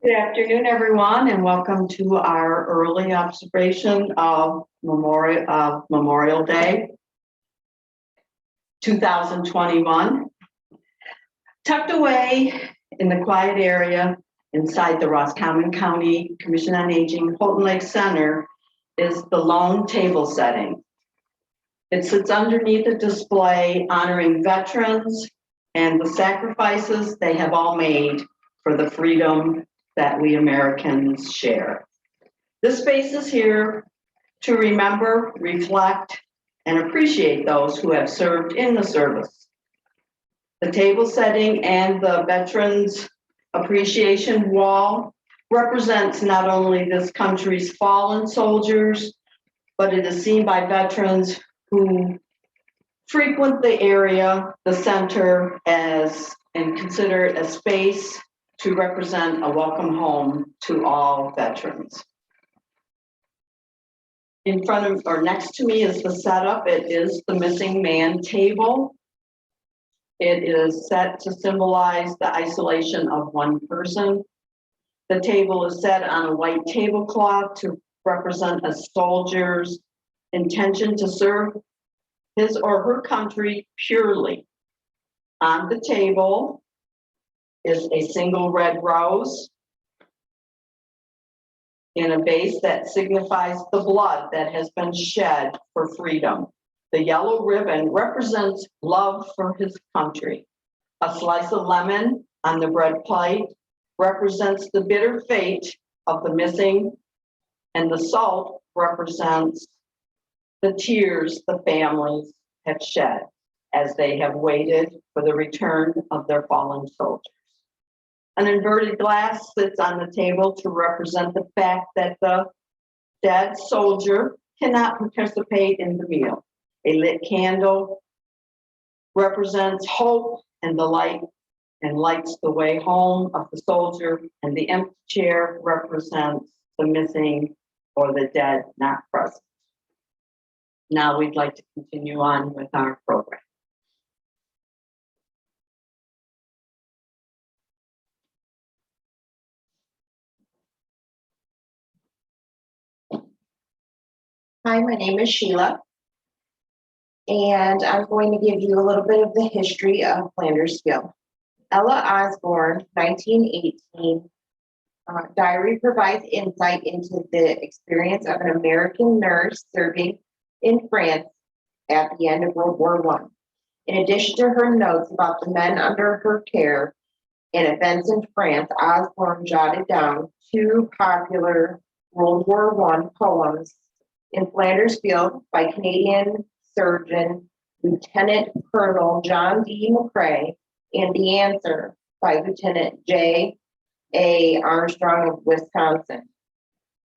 Good afternoon, everyone, and welcome to our early observation of Memorial Day 2021. Tucked away in the quiet area inside the Roscommon County Commission on Aging Houghton Lake Center is the lone table setting. It sits underneath a display honoring veterans and the sacrifices they have all made for the freedom that we Americans share. This space is here to remember, reflect, and appreciate those who have served in the service. The table setting and the Veterans Appreciation Wall represents not only this country's fallen soldiers, but it is seen by veterans who frequent the area, the center, and consider it a space to represent a welcome home to all veterans. In front of or next to me is the setup. It is the missing man table. It is set to symbolize the isolation of one person. The table is set on a white tablecloth to represent a soldier's intention to serve his or her country purely. On the table is a single red rose in a vase that signifies the blood that has been shed for freedom. The yellow ribbon represents love for his country. A slice of lemon on the bread plate represents the bitter fate of the missing, and the salt represents the tears the families have shed as they have waited for the return of their fallen soldiers. An inverted glass sits on the table to represent the fact that the dead soldier cannot participate in the meal. A lit candle represents hope and the light and lights the way home of the soldier, and the empty chair represents the missing or the dead not present. Now we'd like to continue on with our program. Hi, my name is Sheila, and I'm going to give you a little bit of the history of Flandersville. Ella Osborne, 1918, diary provides insight into the experience of an American nurse serving in France at the end of World War I. In addition to her notes about the men under her care and events in France, Osborne jotted down two popular World War I poems in Flandersville by Canadian surgeon Lieutenant Colonel John D. McCrae, and The Answer by Lieutenant J. A. Armstrong of Wisconsin.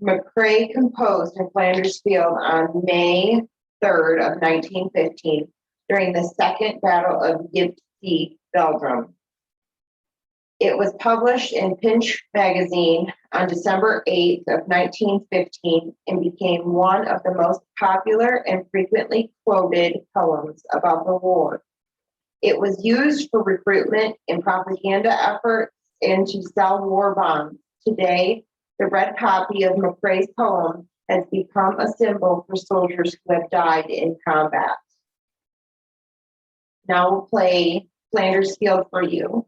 McCrae composed in Flandersville on May 3rd of 1915 during the Second Battle of Ypsi Belgium. It was published in Pinch magazine on December 8th of 1915 and became one of the most popular and frequently quoted poems about the war. It was used for recruitment and propaganda efforts and to sell war bonds. Today, the red copy of McCrae's poem has become a symbol for soldiers who have died in combat. Now we'll play Flandersville for you.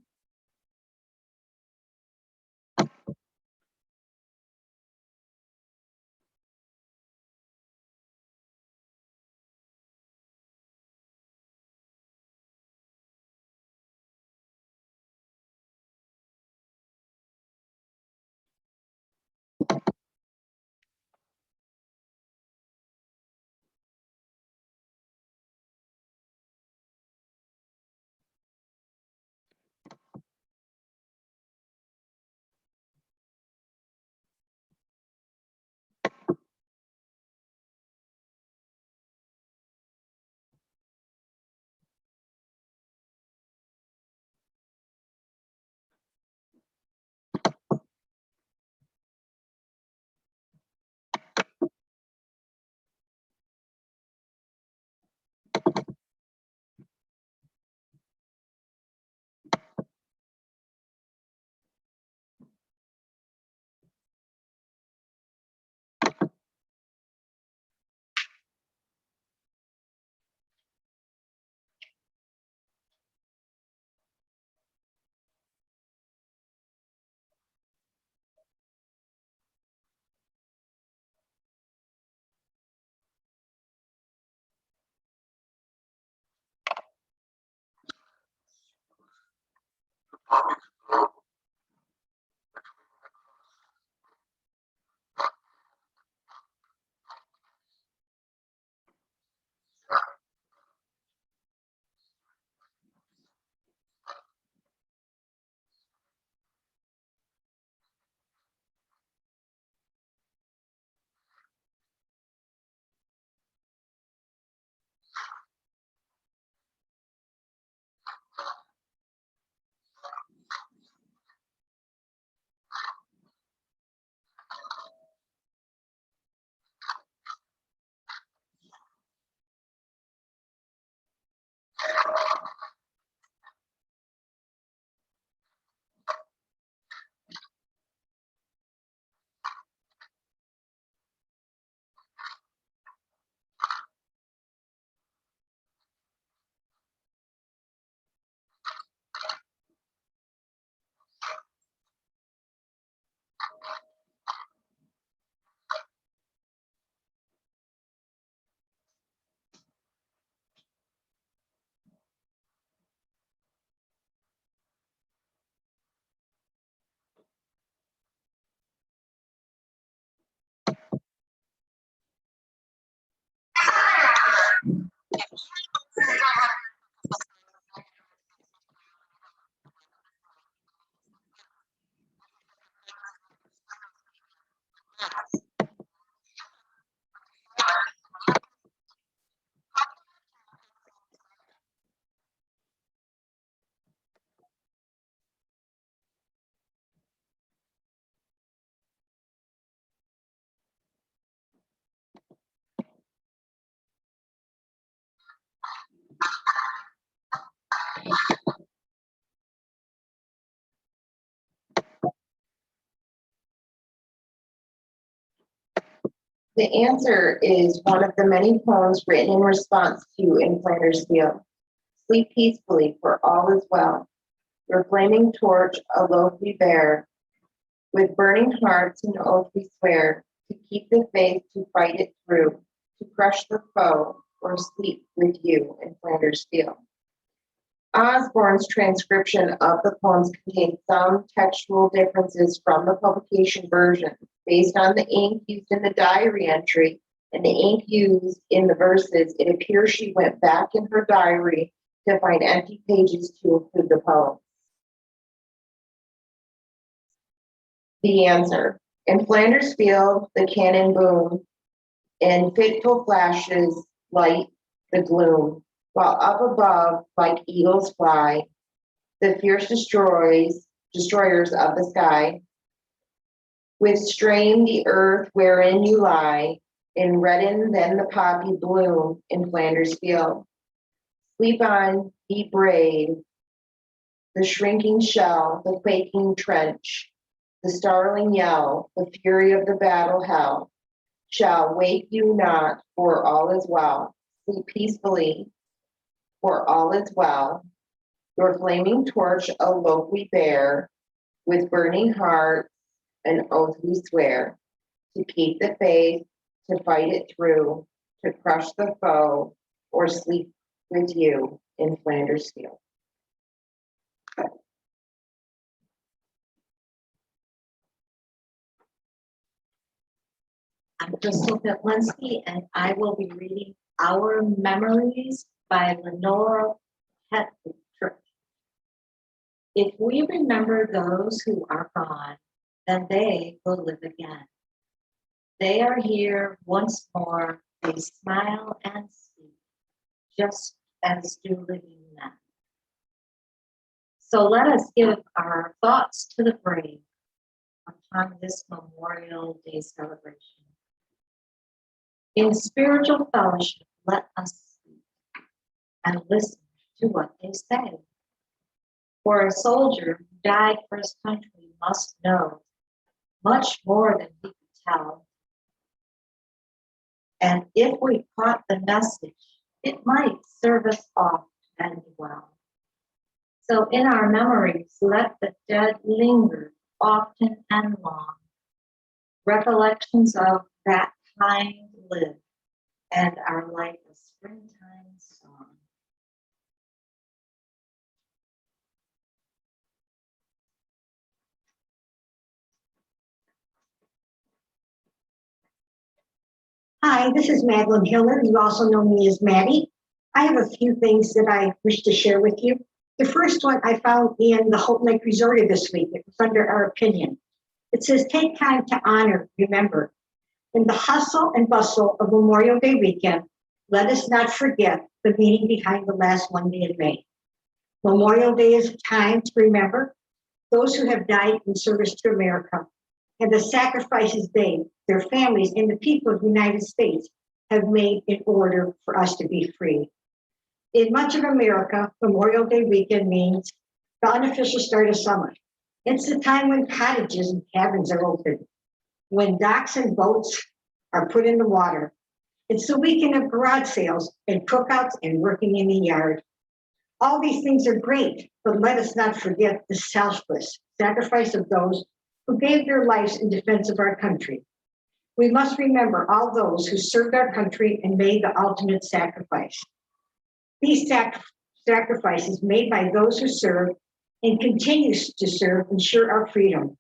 The answer is one of the many poems written in response to In Flanders Field. Sleep peacefully, for all is well. Your flaming torch, a loaf we bear. With burning hearts and oath we swear to keep the faith, to fight it through, to crush the foe, or sleep with you in Flanders Field. Osborne's transcription of the poems contains some textual differences from the publication version based on the ink used in the diary entry and the ink used in the verses. It appears she went back in her diary to find empty pages to include the poem. The answer. In Flanders Field, the cannon boom, and fitful flashes light the gloom, while up above, like eagles fly, the fierce destroyers of the sky. With strain the earth wherein you lie, and redden then the poppy bloom in Flanders Field. Sleep on, be brave, the shrinking shell, the quaking trench, the startling yell, the fury of the battle hell, shall wake you not, for all is well. Sleep peacefully, for all is well. Your flaming torch a loaf we bear, with burning hearts an oath we swear, to keep the faith, to fight it through, to crush the foe, or sleep with you in Flanders Field. I'm Crystal Pitlinski, and I will be reading Our Memories by Lenora Petrick. If we remember those who are gone, then they will live again. They are here once more, they smile and speak, just as do living men. So let us give our thoughts to the brave upon this Memorial Day celebration. In spiritual fellowship, let us speak and listen to what they say. For a soldier who died for his country must know much more than he could tell. And if we caught the message, it might serve us oft and well. So in our memories, let the dead linger often and long. Recollections of that kind live, and are like a springtime song. Hi, this is Madeline Hiller. You also know me as Maddie. I have a few things that I wish to share with you. The first one I found in the Houghton Lake Resorter this week. It was under our opinion. It says, take time to honor, remember. In the hustle and bustle of Memorial Day weekend, let us not forget the meaning behind the last Monday in May. Memorial Day is a time to remember those who have died in service to America and the sacrifices they, their families, and the people of the United States have made in order for us to be free. In much of America, Memorial Day weekend means the unofficial start of summer. It's the time when cottages and cabins are open, when docks and boats are put in the water. It's the weekend of garage sales and cookouts and working in the yard. All these things are great, but let us not forget the selfless sacrifice of those who gave their lives in defense of our country. We must remember all those who served our country and made the ultimate sacrifice. These sacrifices made by those who served and continues to serve ensure our freedom.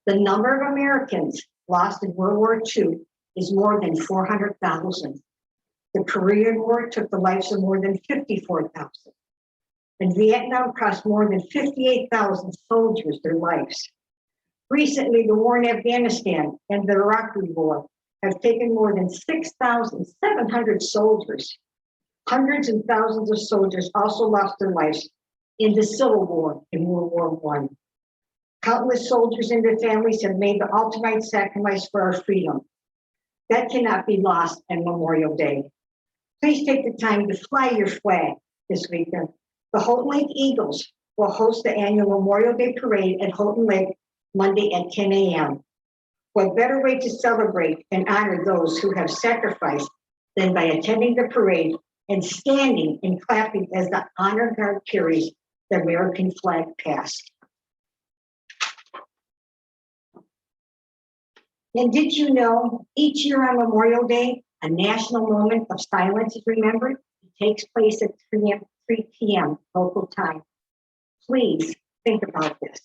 The number of Americans lost in World War II is more than 400,000. The Korean War took the lives of more than 54,000. And Vietnam cost more than 58,000 soldiers their lives. Recently, the war in Afghanistan and the Iraqi war have taken more than 6,700 soldiers. Hundreds and thousands of soldiers also lost their lives in the Civil War in World War I. Countless soldiers and their families have made the ultimate sacrifice for our freedom. That cannot be lost on Memorial Day. Please take the time to fly your flag this weekend. The Houghton Lake Eagles will host the annual Memorial Day Parade at Houghton Lake Monday at 10 a.m. What better way to celebrate and honor those who have sacrificed than by attending the parade and standing and clapping as the honor guard carries the American flag past. And did you know each year on Memorial Day, a national moment of silence is remembered? It takes place at 3 p.m. local time. Please think about this.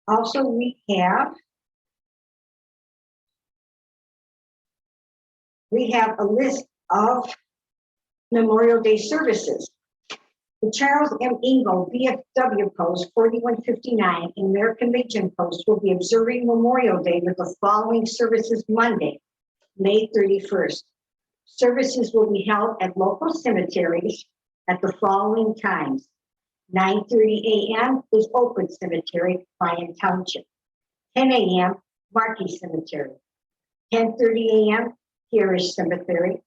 Also, we have a list of Memorial Day services. The Charles M. Ingle VFW Post 4159 and American Legion Post will be observing Memorial Day with the following services Monday, May 31st. Services will be held at local cemeteries at the following times. 9:30 a.m. is Oakwood Cemetery, Lyon Township. 10 a.m., Markey Cemetery. 10:30 a.m., Harris Cemetery.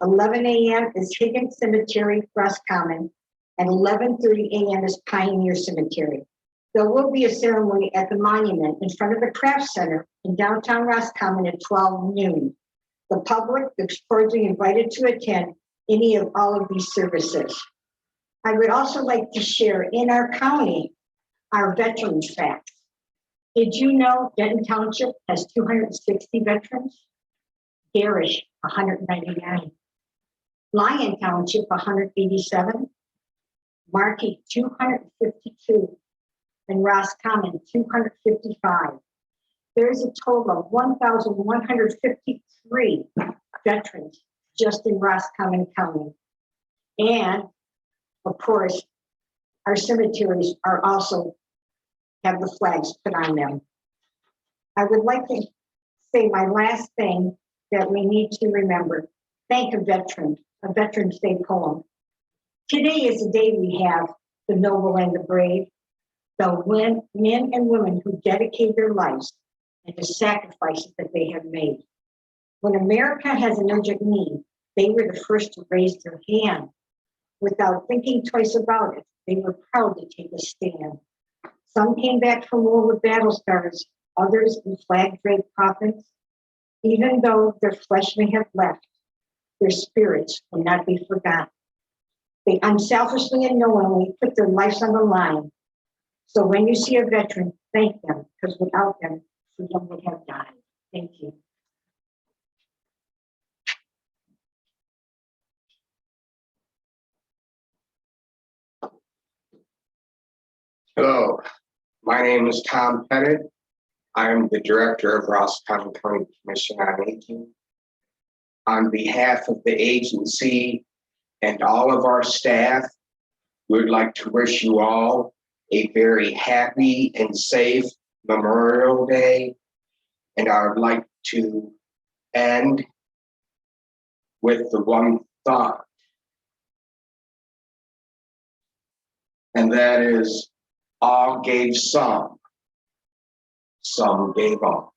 11 a.m. is Higgins Cemetery, Roscommon. And 11:30 a.m. is Pioneer Cemetery. There will be a ceremony at the monument in front of the Craft Center in downtown Roscommon at 12 noon. The public is cordially invited to attend any of all of these services. I would also like to share in our county our veterans facts. Did you know Denton Township has 260 veterans? Garish, 199. Lyon Township, 187. Markey, 252. And Roscommon, 255. There's a total of 1,153 veterans just in Roscommon County. And of course, our cemeteries are also have the flags put on them. I would like to say my last thing that we need to remember. Thank a Veterans Day poem. Today is the day we have the noble and the brave, the men and women who dedicate their lives and the sacrifices that they have made. When America has an urgent need, they were the first to raise their hand. Without thinking twice about it, they were proud to take a stand. Some came back from war with battle scars, others in flag-draped coffins. Even though their flesh may have left, their spirits will not be forgotten. They unselfishly and knowingly put their lives on the line. So when you see a veteran, thank them, because without them, freedom would have died. Thank you. Hello, my name is Tom Pettit. I'm the director of Roscommon County Commission on Aging. on behalf of the agency and all of our staff, we'd like to wish you all a very happy and safe Memorial Day. And I would like to end with the one thought, and that is, all gave some gave all.